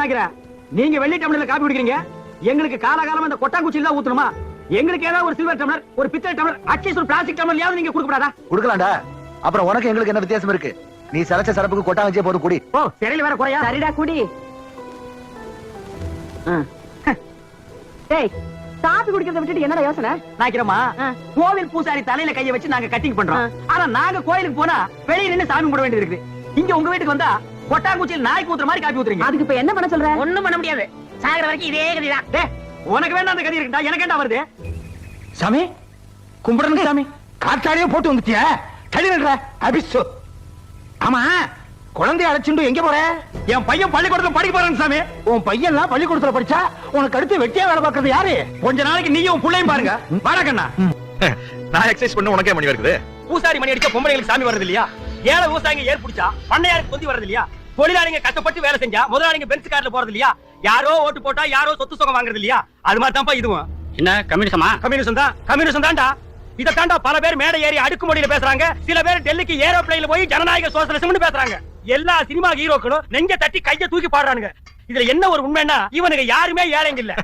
நினைக்கிறேன். நீங்க வெள்ளி டம்ளர்ல காபி குடிக்கிறீங்க, எங்களுக்கு காலகாலமா இந்த கொட்டாங்குச்சியில தான் ஊத்தணுமா? எங்களுக்கு ஏதாவது ஒரு சில்வர் டம்ளர், ஒரு பித்தளை டம்ளர், அட்லீஸ்ட் ஒரு பிளாஸ்டிக் டம்ளர்லயாவது நீங்க கொடுக்க கூடாதா? கொடுக்கலாம்டா. அப்புறம் உனக்கு எங்களுக்கு என்ன வித்தியாசம் இருக்கு? நீ சரச்ச சரப்புக்கு கொட்டாங்கச்சியே போது குடி. ஓ, சிறையில வேற குறையா? சரிடா குடி. டேய், காபி குடிக்கிறத விட்டுட்டு என்னடா யோசனை? நாக்கிறமா, கோவில் பூசாரி தலையில கைய வச்சு நாங்க கட்டிங் பண்றோம். ஆனா நாங்க கோயிலுக்கு போனா வெளிய நின்னு சாமி கும்பிட வேண்டியது இருக்கு. இங்க உங்க வீட்டுக்கு வந்தா கொட்டாங்குச்சியில் நாய்க்கு ஊத்துற மாதிரி காப்பி ஊத்துறீங்க. அதுக்கு இப்ப என்ன பண்ண சொல்ற? ஒண்ணும் பண்ண முடியாது. சாகர வரைக்கும் இதே கதிதான். டேய், உனக்கு வேண்டாம் அந்த கதி இருக்குடா, எனக்கு என்ன வருது? சாமி கும்பிடணும் சாமி. காற்றாடியே போட்டு வந்துட்டியா? கழிவுற அபிஷோ. ஆமா, குழந்தைய அழைச்சிட்டு எங்க போற? என் பையன் பள்ளிக்கூடத்துல படிக்க போறான் சாமி. உன் பையன் எல்லாம் பள்ளிக்கூடத்துல படிச்சா உனக்கு அடுத்து வெட்டியா வேலை பார்க்கறது யாரு? கொஞ்ச நாளைக்கு நீயும் புள்ளையும் பாருங்க. வாடா கண்ணா. நான் எக்ஸசைஸ் பண்ண உனக்கே மணி வருது. பூசாரி மணி அடிச்சா பொம்பளைங்களுக்கு சாமி வருது இல்லையா? ஏழை விவசாயிங்க ஏர் பிடிச்சா பண்ணையாருக்கு கொந்தி வருது இல்லையா? தொழிலாளிங்க கஷ்டப்பட்டு வேலை செஞ்சா முதலாளிங்க பென்ஸ் கார்ல போறது இல்லையா? யாரோ ஓட்டு போட்டா யாரோ சொத்து சுகம் வாங்குறது இல்லையா? அது மாதிரி தான்ப்பா இதுவும். என்ன கம்யூனிசமா? கம்யூனிசம் தான், கம்யூனிசம் தான்டா. இத தாண்டா பல பேர் மேடை ஏறி அடுக்குமொழியில பேசுறாங்க. சில பேர் டெல்லிக்கு ஏரோப்ளேன்ல போய் ஜனநாயக சோசலிசம்னு பேசுறாங்க. எல்லா சினிமா ஹீரோக்களும் நெஞ்ச தட்டி கைய தூக்கி பாடுறானுங்க. இதுல என்ன ஒரு உண்மைன்னா இவனுக்கு யாருமே ஏழைங்க இல்ல.